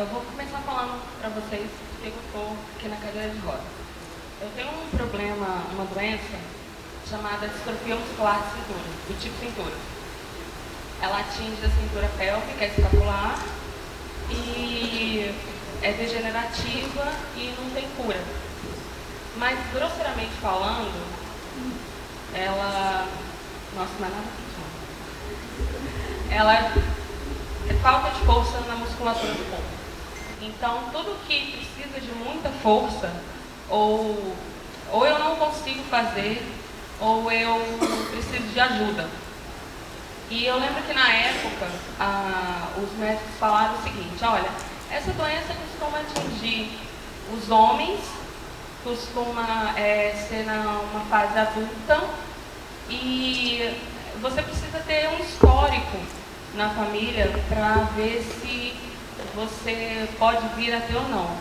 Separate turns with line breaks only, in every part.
eu vou começar falando para vocês porque eu estou aqui na cadeira de rodas. Eu tenho um problema, uma doença chamada distrofia muscular de cintura, do tipo cintura. Ela atinge a cintura pélvica, escapular, e é degenerativa e não tem cura. Mas, grosseiramente falando, ela... Nossa, não é nada aqui. Ela é falta de força na musculatura do corpo. Então, tudo que precisa de muita força, ou eu não consigo fazer, ou eu preciso de ajuda. E eu lembro que na época, os médicos falaram o seguinte: olha, essa doença costuma atingir os homens, costuma ser numa fase adulta, e você precisa ter um histórico na família para ver se você pode vir a ter ou não.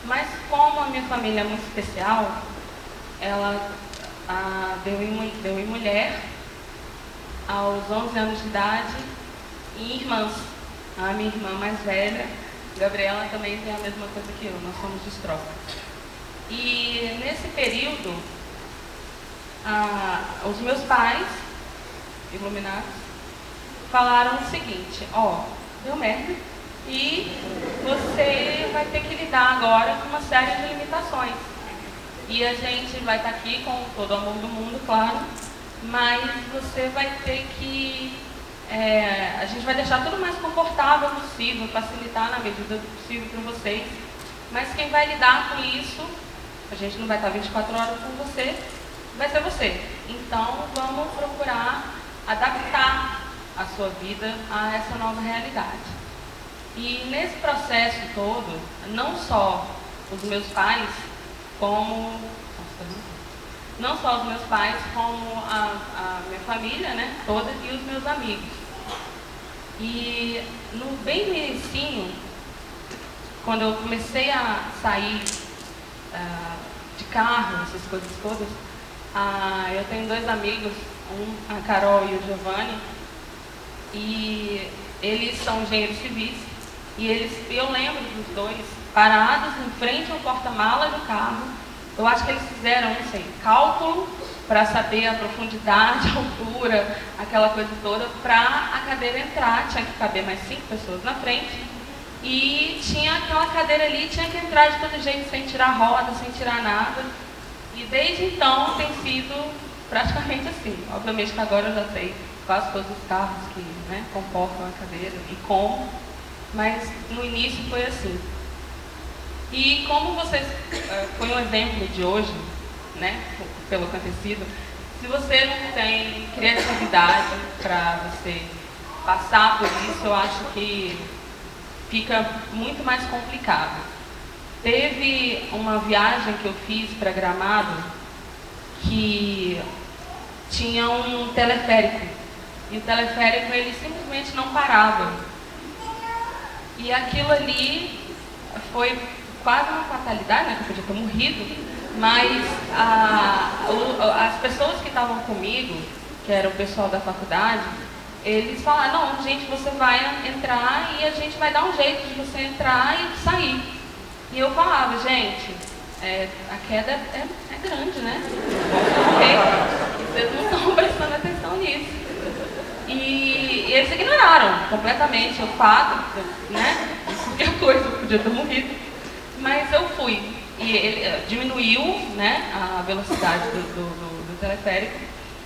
Mas como a minha família é muito especial, ela deu em mulher aos 11 anos de idade e irmãs. A minha irmã mais velha, Gabriela, também tem a mesma coisa que eu, nós somos distróficos. E nesse período, os meus pais, iluminados, falaram o seguinte: ó, deu merda e você vai ter que lidar agora com uma série de limitações. E a gente vai estar aqui com todo o amor do mundo, claro, mas você vai ter que... a gente vai deixar tudo o mais confortável possível, facilitar na medida do possível para vocês, mas quem vai lidar com isso, a gente não vai estar 24 horas com você, vai ser você. Então, vamos procurar adaptar a sua vida a essa nova realidade. E nesse processo todo, não só os meus pais, como a minha família, né, toda, e os meus amigos. E bem no inicinho, quando eu comecei a sair de carro, essas coisas todas, eu tenho dois amigos, a Carol e o Giovanni, e eles são engenheiros civis, e eu lembro dos dois parados em frente ao porta-mala do carro. Eu acho que eles fizeram, não sei, cálculo para saber a profundidade, a altura, aquela coisa toda, para a cadeira entrar. Tinha que caber mais 5 pessoas na frente, e tinha aquela cadeira ali, tinha que entrar de todo jeito, sem tirar roda, sem tirar nada. E desde então tem sido praticamente assim. Obviamente que agora eu já sei quase todos os carros que, né, comportam a cadeira e como, mas no início foi assim. E como vocês, foi um exemplo de hoje, né, pelo acontecido, se você não tem criatividade para você passar por isso, eu acho que fica muito mais complicado. Teve uma viagem que eu fiz para Gramado que tinha um teleférico, e o teleférico ele simplesmente não parava. E aquilo ali foi quase uma fatalidade, né, que eu podia ter morrido, mas as pessoas que estavam comigo, que era o pessoal da faculdade, eles falaram: não, gente, você vai entrar e a gente vai dar um jeito de você entrar e sair. E eu falava: gente, a queda é grande, né? Vocês não estão prestando atenção nisso. E eles ignoraram completamente o fato, né? Qualquer coisa, eu podia ter morrido. Mas eu fui. E ele diminuiu, né, a velocidade do teleférico.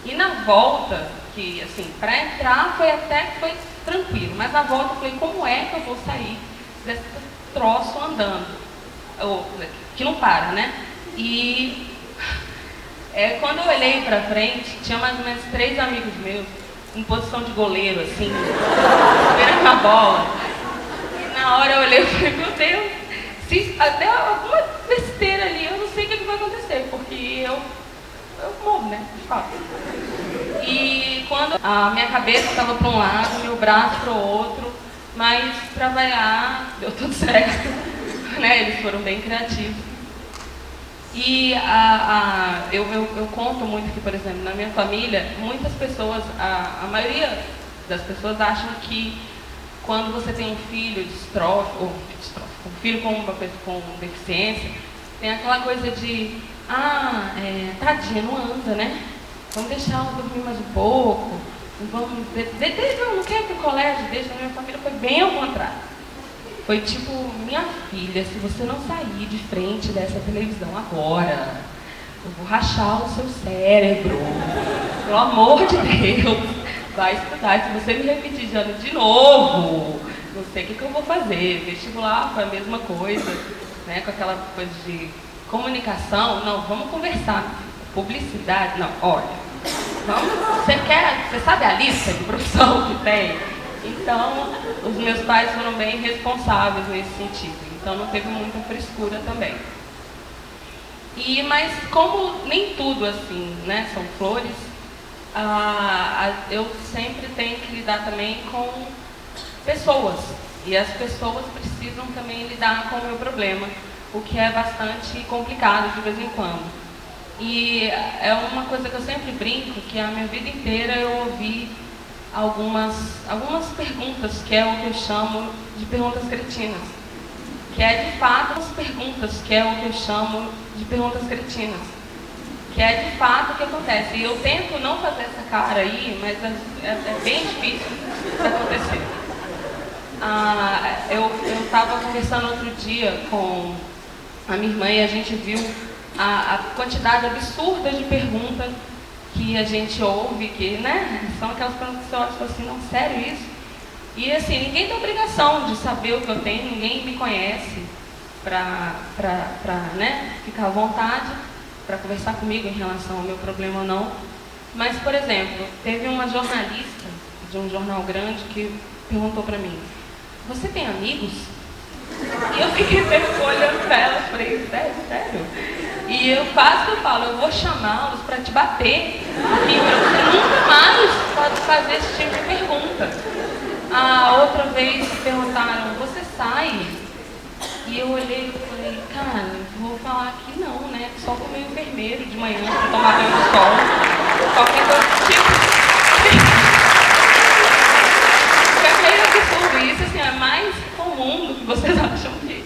E na volta, que assim, para entrar foi tranquilo, mas na volta eu falei: como é que eu vou sair desse troço andando? Que não para, né? E quando eu olhei para frente, tinha mais ou menos 3 amigos meus em posição de goleiro, assim, esperando a bola. E na hora eu olhei e falei: meu Deus, se der alguma besteira ali, eu não sei o que vai acontecer, porque eu morro, né? De fato. E quando a minha cabeça estava para um lado, meu braço para o outro, mas para variar, deu tudo certo, né? Eles foram bem criativos. E eu conto muito que, por exemplo, na minha família, muitas pessoas, a maioria das pessoas acham que quando você tem um filho distrófico, um filho com deficiência, tem aquela coisa de, tadinha, não anda, né? Vamos deixar ela dormir mais um pouco, vamos, não quer ir pro colégio, deixa. A minha família foi bem ao contrário. Foi tipo, minha filha, se você não sair de frente dessa televisão agora, eu vou rachar o seu cérebro. Pelo amor de Deus, vai estudar. Se você me repetir de ano de novo, não sei o que eu vou fazer. Vestibular foi a mesma coisa, né? Com aquela coisa de comunicação. Não, vamos conversar. Publicidade, não, olha. Você sabe a lista de profissão que tem? Então, os meus pais foram bem responsáveis nesse sentido. Então, não teve muita frescura também. Mas como nem tudo assim, né, são flores, eu sempre tenho que lidar também com pessoas. E as pessoas precisam também lidar com o meu problema, o que é bastante complicado de vez em quando. E é uma coisa que eu sempre brinco, que a minha vida inteira eu ouvi algumas perguntas, que é o que eu chamo de perguntas cretinas. Que é de fato as perguntas, que é o que eu chamo de perguntas cretinas. Que é de fato o que acontece. E eu tento não fazer essa cara aí, mas é bem difícil de acontecer. Eu estava conversando outro dia com a minha irmã e a gente viu a quantidade absurda de perguntas que a gente ouve, que, né, são aquelas perguntas que você olha e fala assim, não, sério isso? E assim, ninguém tem obrigação de saber o que eu tenho, ninguém me conhece para né, ficar à vontade para conversar comigo em relação ao meu problema ou não. Mas, por exemplo, teve uma jornalista de um jornal grande que perguntou para mim, você tem amigos? E eu fiquei olhando para ela e falei, sério? E eu quase que eu falo, eu vou chamá-los para te bater, porque você nunca mais pode fazer esse tipo de pergunta. Outra vez perguntaram, você sai? E eu olhei e falei, cara, vou falar que não, né? Só comer enfermeiro de manhã para tomar banho de sol. Qualquer coisa tipo. É meio absurdo. Isso assim, é mais comum do que vocês acham que.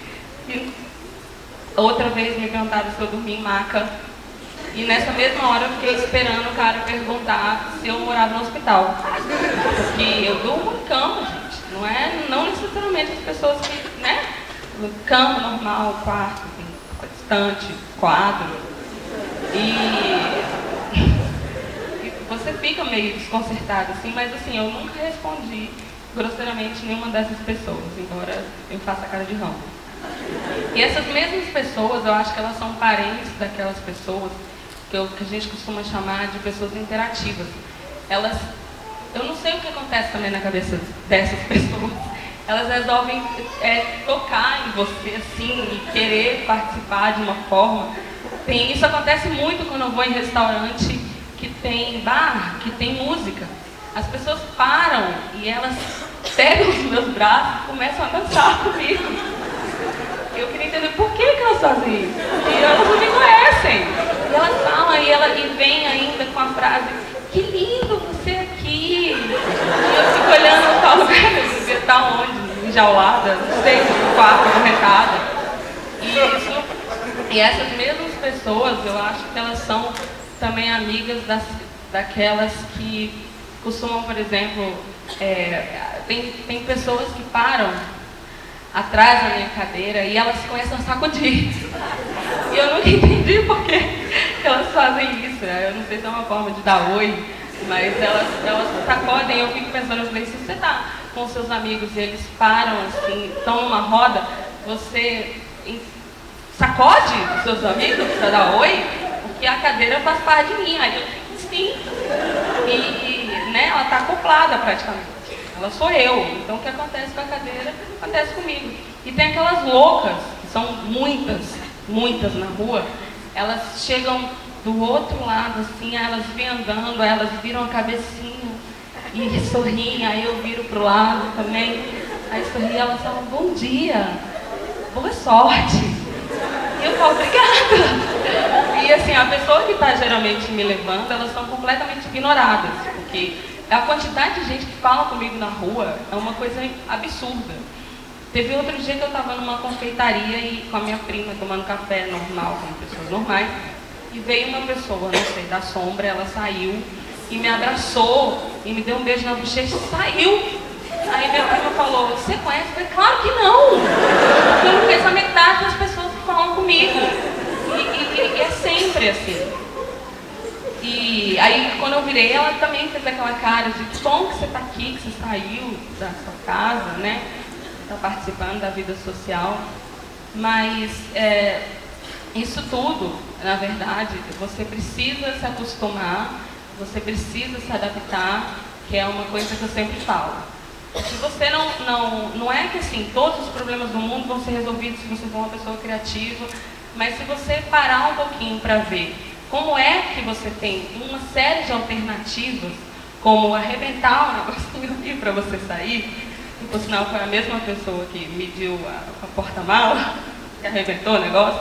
Outra vez me perguntaram se eu dormia em maca. E nessa mesma hora eu fiquei esperando o cara perguntar se eu morava no hospital. Porque eu durmo em cama, gente. Não necessariamente as pessoas que, né? Cama normal, quarto, estante, quadro. E você fica meio desconcertado, assim, mas assim, eu nunca respondi grosseiramente nenhuma dessas pessoas, embora eu faça cara de ramo. E essas mesmas pessoas, eu acho que elas são parentes daquelas pessoas que a gente costuma chamar de pessoas interativas. Eu não sei o que acontece também na cabeça dessas pessoas. Elas resolvem tocar em você, assim, e querer participar de uma forma. Isso acontece muito quando eu vou em restaurante que tem bar, que tem música. As pessoas param e elas pegam os meus braços e começam a dançar comigo. Eu queria entender por que elas fazem isso. E elas não me conhecem. E elas falam e vem ainda com a frase, que lindo você aqui. E eu fico olhando e falo, velho, eu devia estar onde? Enjaulada, não sei, no quarto, acorrentada. E essas mesmas pessoas, eu acho que elas são também amigas daquelas que costumam, por exemplo, tem pessoas que param atrás da minha cadeira e elas começam a sacudir. E eu nunca entendi por que elas fazem isso. Eu não sei se é uma forma de dar oi, mas elas sacodem e eu fico pensando, se você está com seus amigos e eles param assim, estão numa roda, você sacode os seus amigos para dar oi, porque a cadeira faz parte de mim. Aí eu fico assim. E né, ela está acoplada praticamente. Ela sou eu. Então o que acontece com a cadeira, acontece comigo. E tem aquelas loucas, que são muitas na rua, elas chegam do outro lado, assim, elas vêm andando, elas viram a cabecinha e sorriem, aí eu viro pro lado também, aí sorri, elas falam, bom dia, boa sorte. E eu falo, obrigada. E assim, a pessoa que está geralmente me levando, elas são completamente ignoradas, porque a quantidade de gente que fala comigo na rua é uma coisa absurda. Teve outro dia que eu estava numa confeitaria e com a minha prima tomando café normal, como pessoas normais, e veio uma pessoa, não sei, da sombra, ela saiu e me abraçou e me deu um beijo na bochecha e saiu. Aí minha prima falou, você conhece? Eu falei, claro que não! Porque eu não conheço a metade das pessoas que falam comigo. E é sempre assim. E aí quando eu virei, ela também fez aquela cara de que bom que você está aqui, que você saiu da sua casa, né? Está participando da vida social. Mas isso tudo, na verdade, você precisa se acostumar, você precisa se adaptar, que é uma coisa que eu sempre falo. Se você não é que assim, todos os problemas do mundo vão ser resolvidos se você for uma pessoa criativa, mas se você parar um pouquinho para ver como é que você tem uma série de alternativas, como arrebentar o negócio para você sair, que por sinal foi a mesma pessoa que mediu a porta-mala, que arrebentou o negócio,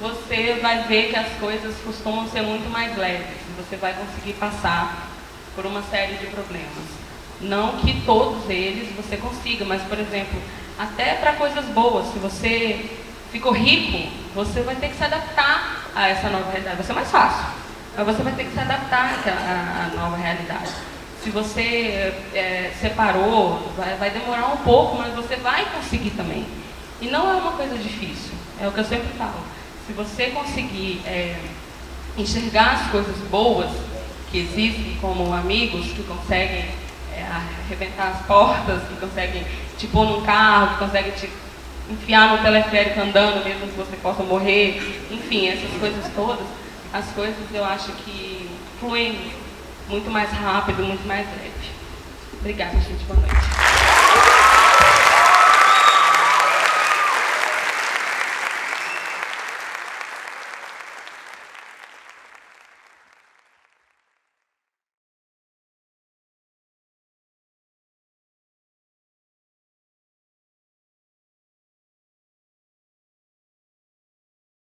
você vai ver que as coisas costumam ser muito mais leves, e você vai conseguir passar por uma série de problemas. Não que todos eles você consiga, mas, por exemplo, até para coisas boas, se você ficou rico, você vai ter que se adaptar a essa nova realidade. Vai ser mais fácil, mas você vai ter que se adaptar à nova realidade. Se você separou, vai demorar um pouco, mas você vai conseguir também. E não é uma coisa difícil, é o que eu sempre falo. Se você conseguir enxergar as coisas boas que existem, como amigos que conseguem arrebentar as portas, que conseguem te pôr num carro, que conseguem te enfiar no teleférico andando, mesmo que você possa morrer, enfim, essas coisas todas, as coisas eu acho que fluem muito mais rápido, muito mais leve. Obrigada, gente. Boa noite.